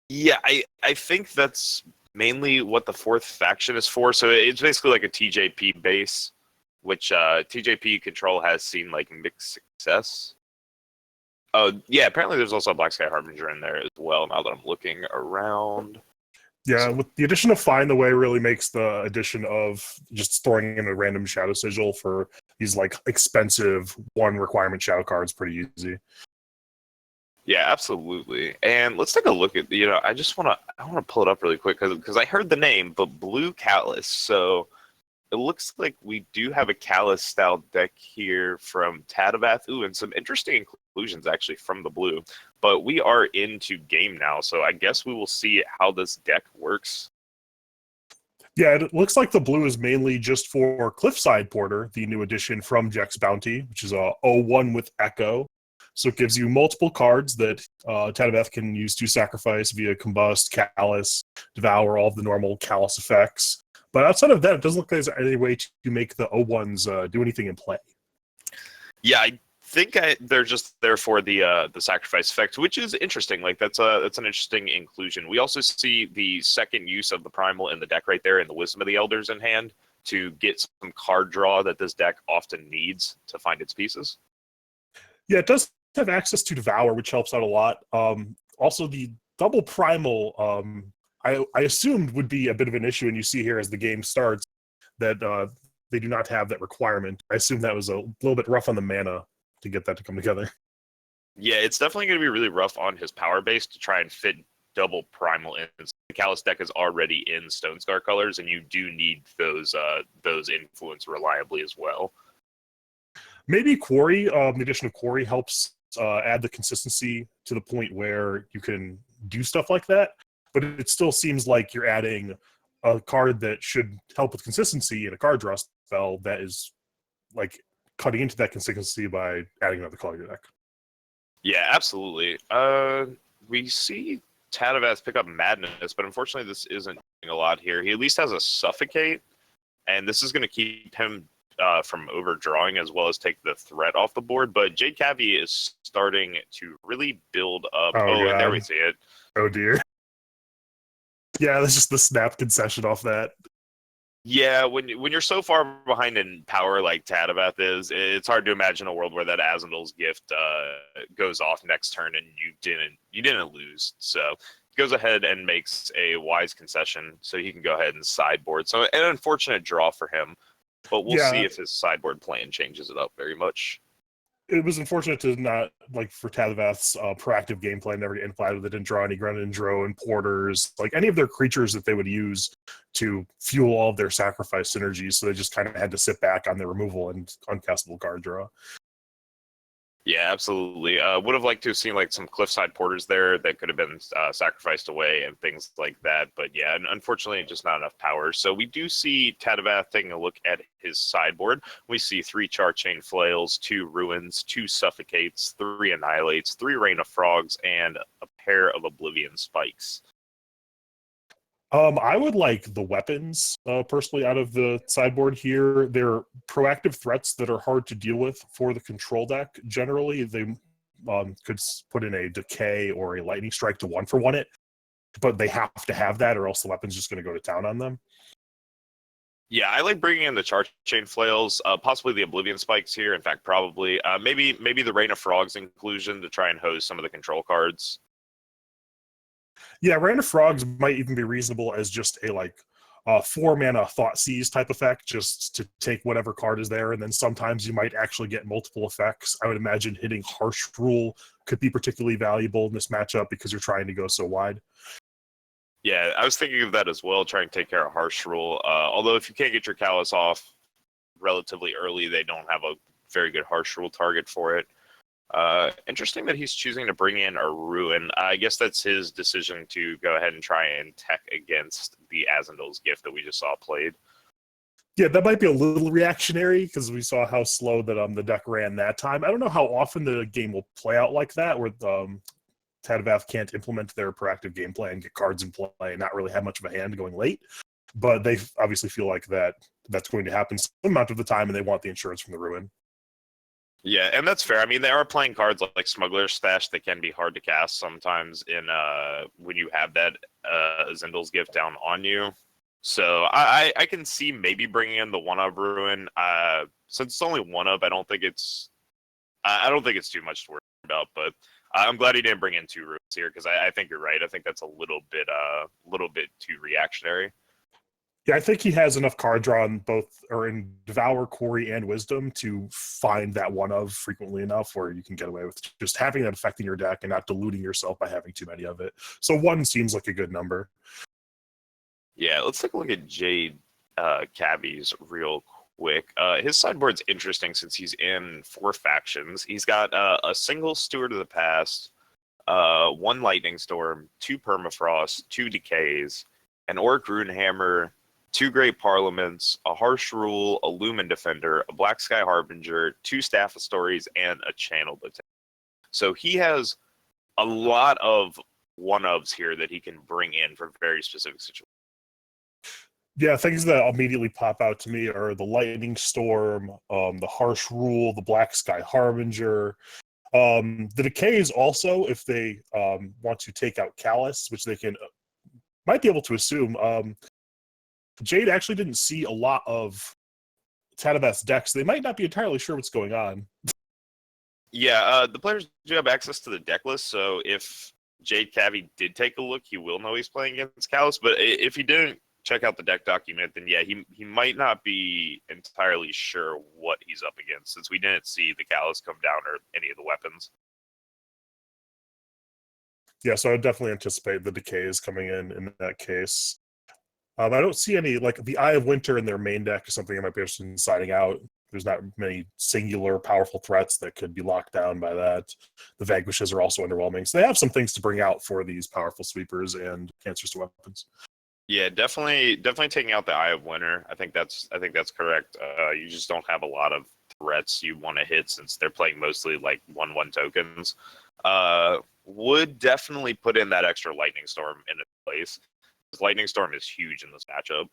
Yeah, I think that's mainly what the fourth faction is for. So it's basically like a TJP base, which TJP control has seen like mixed success. Oh yeah, apparently there's also a Black Sky Harbinger in there as well. Now that I'm looking around, Yeah, so, with the addition of Find the Way really makes the addition of just throwing in a random Shadow Sigil for these like expensive one requirement Shadow cards pretty easy. yeah, absolutely. And let's take a look at I want to pull it up really quick because I heard the name, but Blue Callus. So it looks like we do have a Callus style deck here from Tatavath. Ooh, and some interesting inclusions actually from the blue. But we are into game now, so I guess we will see how this deck works. Yeah, it looks like the blue is mainly just for Cliffside Porter, the new addition from Jack's Bounty, which is a 0-1 with Echo. So it gives you multiple cards that Tatavath can use to sacrifice via Combust, Callus, Devour, all of the normal Callus effects. But outside of that, it doesn't look like there's any way to make the 0-1s do anything in play. Yeah, I think they're just there for the sacrifice effect, which is interesting. Like that's an interesting inclusion. We also see the second use of the primal in the deck right there in the Wisdom of the Elders in hand to get some card draw that this deck often needs to find its pieces. Yeah, it does have access to Devour, which helps out a lot. Also, the double primal, I assumed would be a bit of an issue, and you see here as the game starts that they do not have that requirement. I assume that was a little bit rough on the mana to get that to come together. Yeah, it's definitely going to be really rough on his power base to try and fit double primal in. The Callus deck is already in Stone Scar colors, and you do need those influence reliably as well. Maybe Quarry, the addition of Quarry helps add the consistency to the point where you can do stuff like that. But it still seems like you're adding a card that should help with consistency in a card draw spell that is like cutting into that consistency by adding another color to your deck. Yeah, absolutely. We see Tatavath pick up Madness, but unfortunately, this isn't doing a lot here. He at least has a Suffocate, and this is going to keep him from overdrawing as well as take the threat off the board. But Jadecavy is starting to really build up. Oh, Oh, and there we God. see it. Oh, dear. Yeah, that's just the snap concession off that. Yeah, when you're so far behind in power like Tatavath is, it's hard to imagine a world where that Azandal's gift goes off next turn and you didn't lose. So he goes ahead and makes a wise concession so he can go ahead and sideboard. So an unfortunate draw for him, but we'll see Yeah, if his sideboard plan changes it up very much. it was unfortunate to not, like, for Tatavath's proactive gameplay, never get inflated. They didn't draw any Greninja and Porters, like any of their creatures that they would use to fuel all of their sacrifice synergies. So they just kind of had to sit back on their removal and uncastable card draw. Yeah, absolutely. Would have liked to have seen like some cliffside porters there that could have been sacrificed away and things like that. But yeah, unfortunately, just not enough power. So we do see Tatavath taking a look at his sideboard. We see 3 Char Chain Flails, 2 Ruins, 2 Suffocates, 3 Annihilates, 3 Rain of Frogs, and a pair of Oblivion Spikes. I would like the weapons, personally, out of the sideboard here. They're proactive threats that are hard to deal with for the control deck. Generally, they could put in a Decay or a Lightning Strike to 1-for-1 it, but they have to have that, or else the weapon's just going to go to town on them. Yeah, I like bringing in the Char Chain Flails, possibly the Oblivion Spikes here. In fact, probably maybe the Rain of Frogs inclusion to try and hose some of the control cards. Yeah, Rain of Frogs might even be reasonable as just a 4-mana Thought Seize type effect, just to take whatever card is there, and then sometimes you might actually get multiple effects. I would imagine hitting Harsh Rule could be particularly valuable in this matchup because you're trying to go so wide. Yeah, I was thinking of that as well, trying to take care of Harsh Rule. Although if you can't get your Callus off relatively early, they don't have a very good Harsh Rule target for it. Interesting that he's choosing to bring in a Ruin. I guess that's his decision to go ahead and try and tech against the Azandal's gift that we just saw played. Yeah, that might be a little reactionary because we saw how slow that the deck ran that time. I don't know how often the game will play out like that, where Tatavath can't implement their proactive gameplay and get cards in play and not really have much of a hand going late. But they obviously feel like that's going to happen some amount of the time, and they want the insurance from the Ruin. Yeah, and that's fair. I mean, they are playing cards like Smuggler's Stash that can be hard to cast sometimes in when you have that Zindel's Gift down on you. So I can see maybe bringing in the one of Ruin. Since it's only one of, I don't think it's too much to worry about. But I'm glad he didn't bring in two Ruins here because I think you're right. I think that's a little bit too reactionary. Yeah, I think he has enough card draw on both, or in Devour, Quarry, and Wisdom to find that one of frequently enough where you can get away with just having that affecting your deck and not diluting yourself by having too many of it. So one seems like a good number. Yeah, let's take a look at Jade Cavy's real quick. His sideboard's interesting since he's in 4 factions. He's got a single Steward of the Past, 1 Lightning Storm, 2 Permafrost, 2 Decays, an Orc Runehammer, 2 Great Parliaments, a Harsh Rule, a Lumen Defender, a Black Sky Harbinger, 2 Staff of Stories, and a Channeled Attack. So he has a lot of one-ofs here that he can bring in for very specific situations. Yeah, things that immediately pop out to me are the Lightning Storm, the Harsh Rule, the Black Sky Harbinger. The Decays also, if they want to take out Callus, which they can might be able to assume. Jade actually didn't see a lot of Tatavath's decks. They might not be entirely sure what's going on. Yeah, the players do have access to the deck list, so if Jadecavy did take a look, he will know he's playing against Callus. But if he didn't check out the deck document, then yeah, he might not be entirely sure what he's up against, since we didn't see the Callus come down or any of the weapons. Yeah, so I would definitely anticipate the Decays coming in that case. I don't see any, like, the Eye of Winter in their main deck is something I might be interested in signing out. There's not many singular powerful threats that could be locked down by that. The Vanquishes are also underwhelming. So they have some things to bring out for these powerful sweepers and cancers to weapons. Yeah, definitely taking out the Eye of Winter. I think that's correct. You just don't have a lot of threats you want to hit since they're playing mostly like 1/1 tokens. Would definitely put in that extra Lightning Storm in its place. Lightning Storm is huge in this matchup.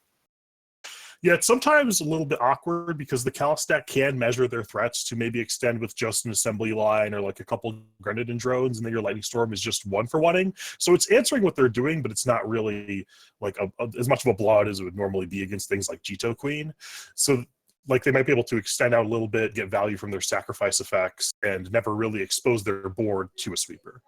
Yeah, it's sometimes a little bit awkward because the Callus stack can measure their threats to maybe extend with just an assembly line or like a couple Grenadin drones, and then your Lightning Storm is just one for one. So it's answering what they're doing, but it's not really like as much of a blowout as it would normally be against things like Jito Queen. So like they might be able to extend out a little bit, get value from their sacrifice effects, and never really expose their board to a sweeper.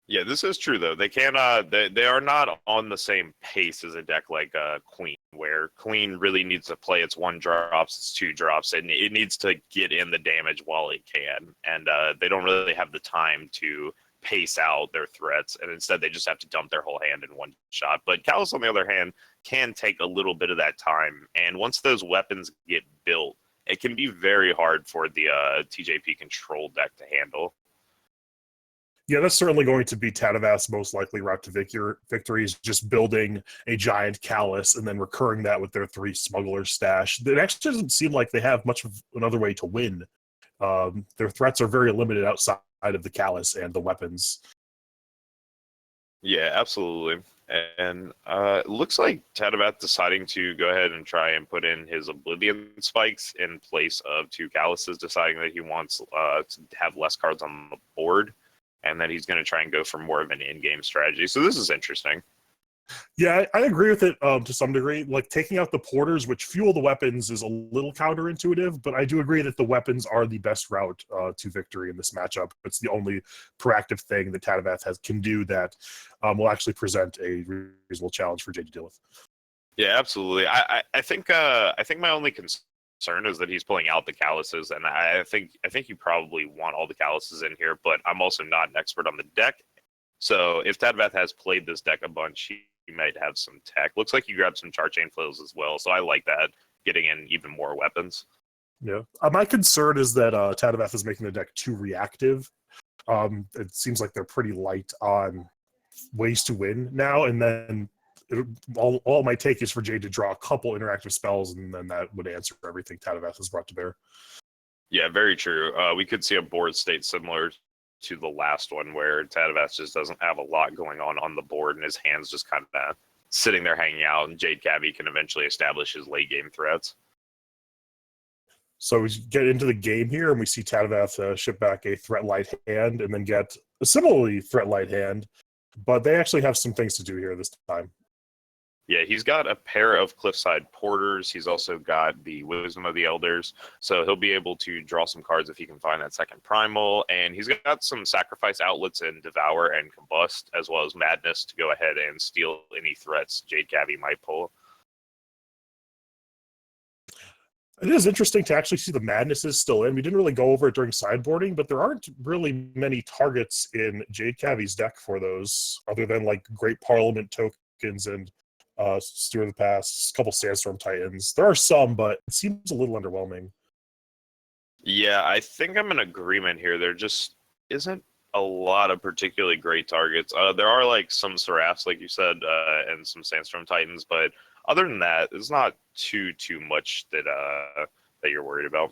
Yeah, this is true though. They cannot. They are not on the same pace as a deck like Queen, where Queen really needs to play its 1 drops, its 2 drops, and it needs to get in the damage while it can. And they don't really have the time to pace out their threats, and instead they just have to dump their whole hand in 1 shot. But Callus, on the other hand, can take a little bit of that time, and once those weapons get built, it can be very hard for the TJP control deck to handle. Yeah, that's certainly going to be Tatavath's most likely route to victory is just building a giant Callus and then recurring that with their 3 Smuggler stash. It actually doesn't seem like they have much of another way to win. Their threats are very limited outside of the Callus and the weapons. Yeah, absolutely. And it looks like Tatavath deciding to go ahead and try and put in his Oblivion spikes in place of 2 Calluses, deciding that he wants to have less cards on the board, and that he's going to try and go for more of an in-game strategy. So this is interesting. Yeah, I agree with it to some degree. Like taking out the porters, which fuel the weapons, is a little counterintuitive, but I do agree that the weapons are the best route to victory in this matchup. It's the only proactive thing that Tatavath can do that will actually present a reasonable challenge for Jay to deal with. Yeah, absolutely. I think my only concern is that he's pulling out the Calluses, and I think you probably want all the Calluses in here, but I'm also not an expert on the deck. So if Tatavath has played this deck a bunch, he might have some tech. Looks like you grabbed some Charchain Flails as well, so I like that, getting in even more weapons. Yeah. My concern is that Tatavath is making the deck too reactive. It seems like they're pretty light on ways to win now, and then all it might take is for Jade to draw a couple interactive spells, and then that would answer everything Tatavath has brought to bear. Yeah, very true. We could see a board state similar to the last one, where Tatavath just doesn't have a lot going on the board, and his hand's just kind of sitting there hanging out, and Jadecavy can eventually establish his late game threats. So we get into the game here, and we see Tatavath ship back a threat light hand, and then get a similarly threat light hand, but they actually have some things to do here this time. Yeah, he's got a pair of Cliffside Porters. He's also got the Wisdom of the Elders, so he'll be able to draw some cards if he can find that second Primal, and he's got some Sacrifice outlets in Devour and Combust, as well as Madness to go ahead and steal any threats Jadecavy might pull. It is interesting to actually see the Madnesses still in. We didn't really go over it during sideboarding, but there aren't really many targets in Jadecavy's deck for those, other than like Great Parliament tokens and Steward of the Past, a couple Sandstorm Titans. There are some, but it seems a little underwhelming. Yeah, I think I'm in agreement here. There just isn't a lot of particularly great targets. There are like some Seraphs, like you said, and some Sandstorm Titans, but other than that, it's not too much that that you're worried about.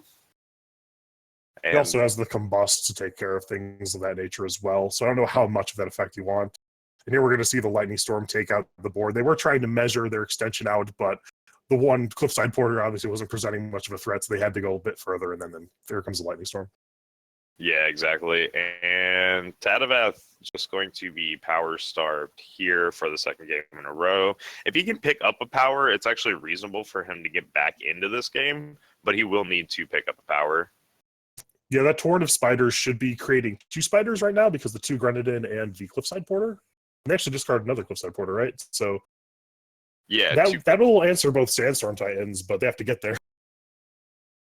He also has the Combust to take care of things of that nature as well. So I don't know how much of that effect you want. And here we're going to see the Lightning Storm take out the board. They were trying to measure their extension out, but the one Cliffside Porter obviously wasn't presenting much of a threat, so they had to go a bit further, and then there comes the Lightning Storm. Yeah, exactly. And Tatavath just going to be power starved here for the second game in a row. If he can pick up a power, it's actually reasonable for him to get back into this game, but he will need to pick up a power. Yeah, that Torrent of Spiders should be creating 2 spiders right now because the 2 Grenadin and the Cliffside Porter. And they actually discarded another Cliffside Porter, right? So yeah, that will answer both Sandstorm Titans, but they have to get there.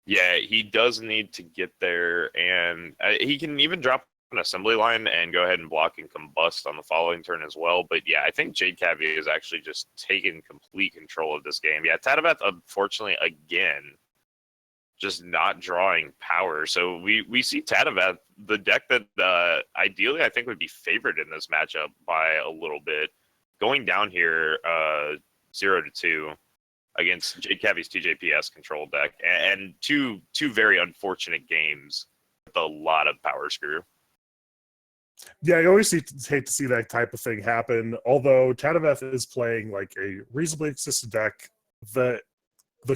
Yeah, he does need to get there, and he can even drop an assembly line and go ahead and block and combust on the following turn as well. But yeah, I think Jadecavy is actually just taking complete control of this game. Yeah, Tatavath, unfortunately, again, just not drawing power. So we see Tatavath, the deck that ideally I think would be favored in this matchup by a little bit, going down here 0-2 against Jadecavy's TJPS control deck, and two very unfortunate games with a lot of power screw. Yeah, I always hate to see that type of thing happen. Although Tatavath is playing like a reasonably consistent deck, the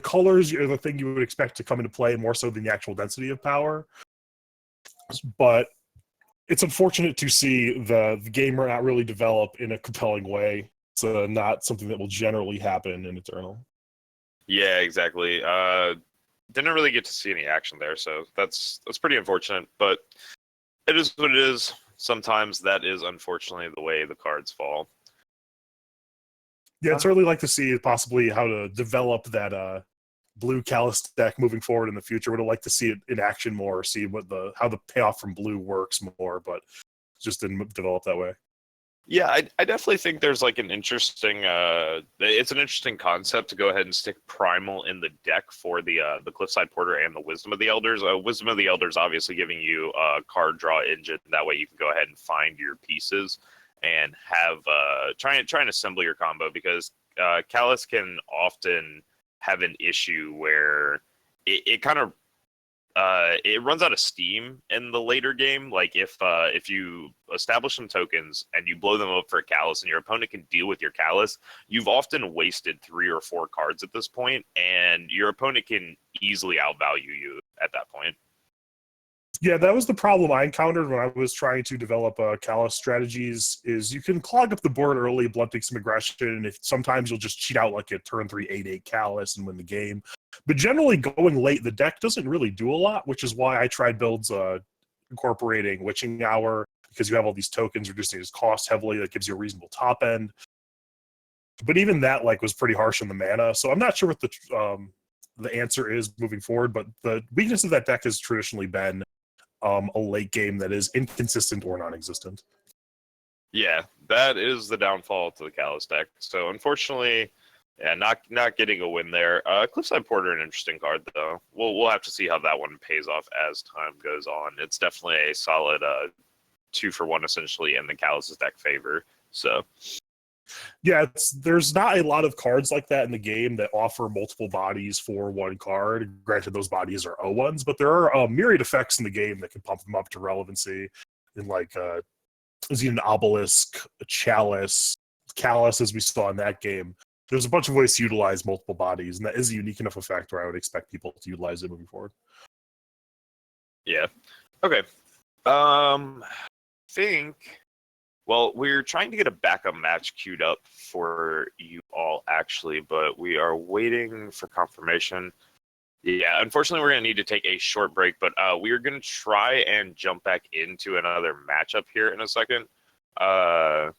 colors are the thing you would expect to come into play more so than the actual density of power. But it's unfortunate to see the game not really develop in a compelling way. It's not something that will generally happen in Eternal. Yeah, exactly. Didn't really get to see any action there, so that's pretty unfortunate. But it is what it is. Sometimes that is unfortunately the way the cards fall. Yeah, I'd certainly like to see possibly how to develop that blue Callus deck moving forward in the future. Would have liked to see it in action more, see what how the payoff from blue works more, but just didn't develop that way. Yeah, I definitely think there's like an interesting it's an interesting concept to go ahead and stick Primal in the deck for the Cliffside Porter and the Wisdom of the Elders. Wisdom of the Elders obviously giving you a card draw engine. That way you can go ahead and find your pieces and have try and assemble your combo, because Callus can often have an issue where it kind of it runs out of steam in the later game. Like if you establish some tokens and you blow them up for a Callus and your opponent can deal with your Callus, you've often wasted 3 or 4 cards at this point, and your opponent can easily outvalue you at that point. Yeah, that was the problem I encountered when I was trying to develop Callus strategies, is you can clog up the board early, blunting some aggression, and if sometimes you'll just cheat out like a turn 3 8/8 Callus and win the game. But generally going late, the deck doesn't really do a lot, which is why I tried builds incorporating Witching Hour, because you have all these tokens reducing its cost heavily. That gives you a reasonable top end. But even that was pretty harsh on the mana, so I'm not sure what the answer is moving forward, but the weakness of that deck has traditionally been a late game that is inconsistent or non-existent. Yeah, that is the downfall to the Callus deck. So unfortunately, yeah, not getting a win there. Cliffside Porter, an interesting card though. We'll have to see how that one pays off as time goes on. It's definitely a solid 2-for-1 essentially in the Callus's deck favor. So yeah, there's not a lot of cards like that in the game that offer multiple bodies for one card. Granted, those bodies are O1s, but there are myriad effects in the game that can pump them up to relevancy. In like is it an Obelisk, a Chalice, Callus, as we saw in that game. there's a bunch of ways to utilize multiple bodies, and that is a unique enough effect where I would expect people to utilize it moving forward. Yeah. Okay. Think. Well, we're trying to get a backup match queued up for you all, actually, but we are waiting for confirmation. Yeah, unfortunately, we're going to need to take a short break, but we are going to try and jump back into another matchup here in a second. But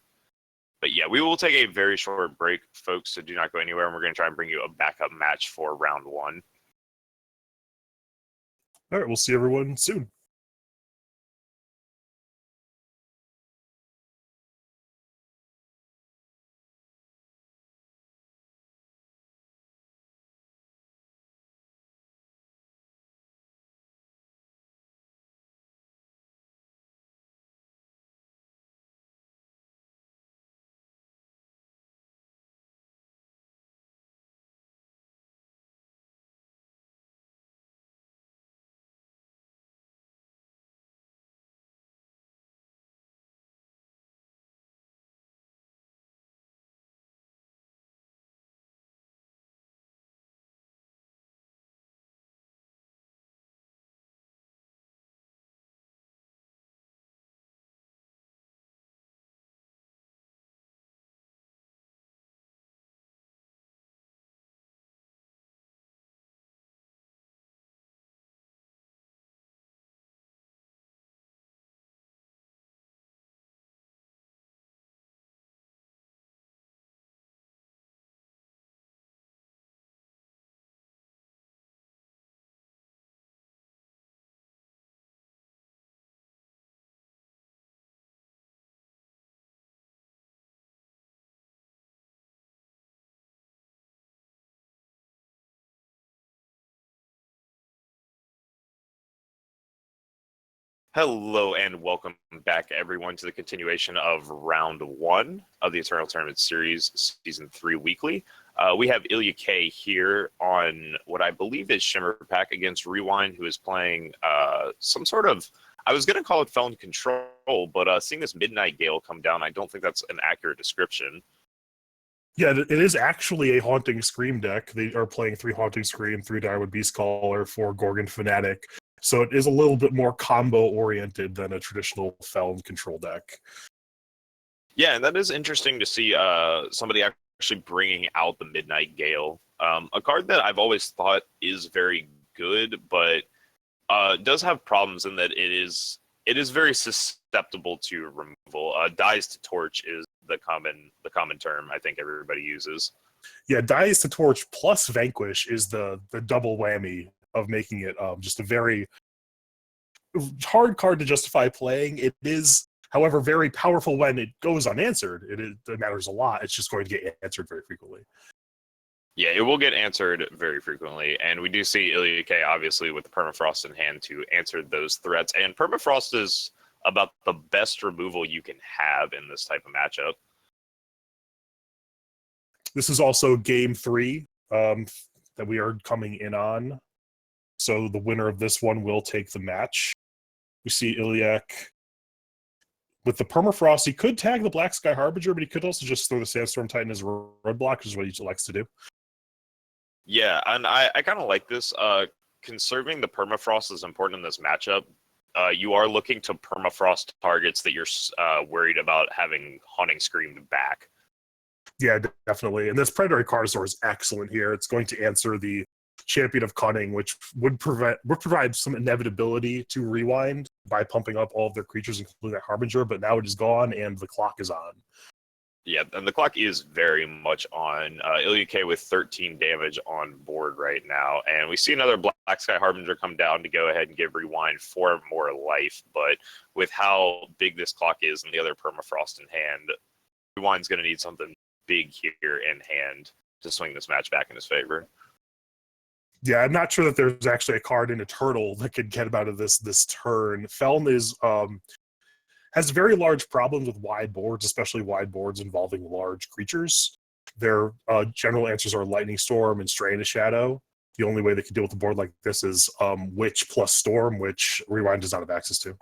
yeah, we will take a very short break, folks, so do not go anywhere, and we're going to try and bring you a backup match for round 1. All right, we'll see everyone soon. Hello and welcome back, everyone, to the continuation of round 1 of the Eternal Tournament Series, Season 3 Weekly. We have Ilyak here on what I believe is Shimmer Pack against Rewind, who is playing some sort of, I was going to call it Felon Control, but seeing this Midnight Gale come down, I don't think that's an accurate description. Yeah, it is actually a Haunting Scream deck. They are playing 3 Haunting Scream, 3 Direward Beastcaller, 4 Gorgon Fanatic. So it is a little bit more combo-oriented than a traditional Felon control deck. Yeah, and that is interesting to see somebody actually bringing out the Midnight Gale. A card that I've always thought is very good, but does have problems in that it is very susceptible to removal. Dies to Torch is the common term I think everybody uses. Yeah, Dies to Torch plus Vanquish is the double whammy of making it just a very hard card to justify playing. It is, however, very powerful when it goes unanswered. It matters a lot. It's just going to get answered very frequently. Yeah, it will get answered very frequently, and we do see Ilyak obviously with the Permafrost in hand to answer those threats, and Permafrost is about the best removal you can have in this type of matchup. This is also game 3 that we are coming in on. So the winner of this one will take the match. We see Ilyak with the Permafrost. He could tag the Black Sky Harbinger, but he could also just throw the Sandstorm Titan as a roadblock, which is what he likes to do. Yeah, and I kind of like this. Conserving the Permafrost is important in this matchup. You are looking to Permafrost targets that you're worried about having Haunting Scream back. Yeah, definitely. And this Predatory Carnosaur is excellent here. It's going to answer the Champion of Cunning, which would provide some inevitability to Rewind by pumping up all of their creatures, including that Harbinger, but now it is gone and the clock is on. Yeah, and the clock is very much on. Ilyak with 13 damage on board right now, and we see another Black Sky Harbinger come down to go ahead and give Rewind 4 more life, but with how big this clock is and the other Permafrost in hand, Rewind's going to need something big here in hand to swing this match back in his favor. Yeah, I'm not sure that there's actually a card in Eternal that could get him out of this turn. Feln is has very large problems with wide boards, especially wide boards involving large creatures. Their general answers are Lightning Storm and Strain of Shadow. The only way they can deal with a board like this is Witch plus Storm, which Rewind does not have access to.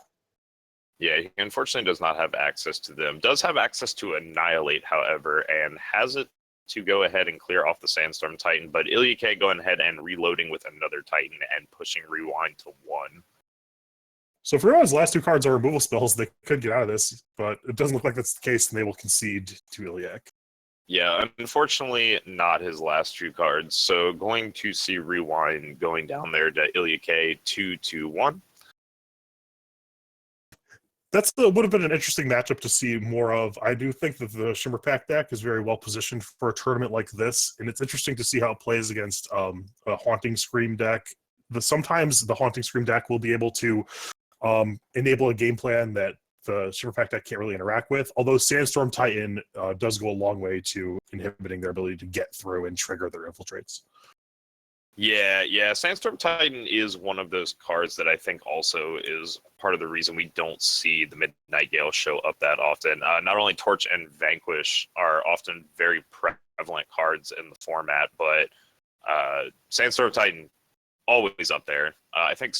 Yeah, he unfortunately does not have access to them. Does have access to Annihilate, however, and has it to go ahead and clear off the Sandstorm Titan, but Ilyak going ahead and reloading with another Titan and pushing Rewind to 1. So if Rewind's last 2 cards are removal spells, they could get out of this, but it doesn't look like that's the case, and they will concede to Ilyak. Yeah, unfortunately, not his last 2 cards. So going to see Rewind going down there to Ilyak 2-1. Would have been an interesting matchup to see more of. I do think that the Shimmer Pack deck is very well positioned for a tournament like this, and it's interesting to see how it plays against a Haunting Scream deck. Sometimes the Haunting Scream deck will be able to enable a game plan that the Shimmer Pack deck can't really interact with, although Sandstorm Titan does go a long way to inhibiting their ability to get through and trigger their infiltrates. Yeah. Sandstorm Titan is one of those cards that I think also is part of the reason we don't see the Midnight Gale show up that often. Not only Torch and Vanquish are often very prevalent cards in the format, but Sandstorm Titan always up there. I think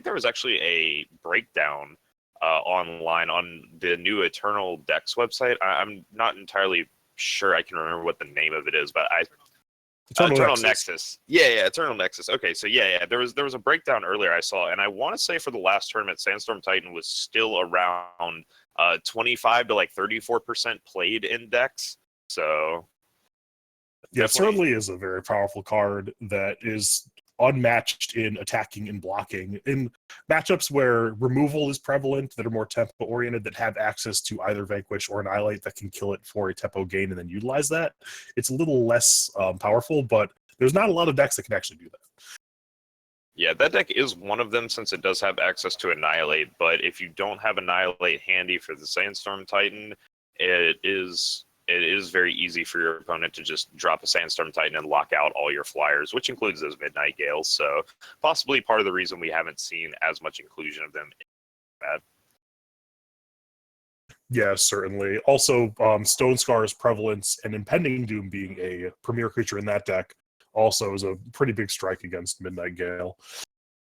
there was actually a breakdown online on the new Eternal Decks website. I'm not entirely sure I can remember what the name of it is, but Eternal Nexus. Yeah, Eternal Nexus. Okay, so yeah. There was a breakdown earlier I saw, and I want to say for the last tournament, Sandstorm Titan was still around 25 to like 34% played in decks. So yeah, it certainly is a very powerful card that is unmatched in attacking and blocking. In matchups where removal is prevalent, that are more tempo oriented, that have access to either Vanquish or Annihilate that can kill it for a tempo gain and then utilize that, it's a little less powerful, but there's not a lot of decks that can actually do that. Yeah, that deck is one of them since it does have access to Annihilate, but if you don't have Annihilate handy for the Sandstorm Titan, it is very easy for your opponent to just drop a Sandstorm Titan and lock out all your flyers, which includes those Midnight Gales. So possibly part of the reason we haven't seen as much inclusion of them in that. Yeah, certainly. Also, Stone Scar's prevalence and Impending Doom being a premier creature in that deck also is a pretty big strike against Midnight Gale.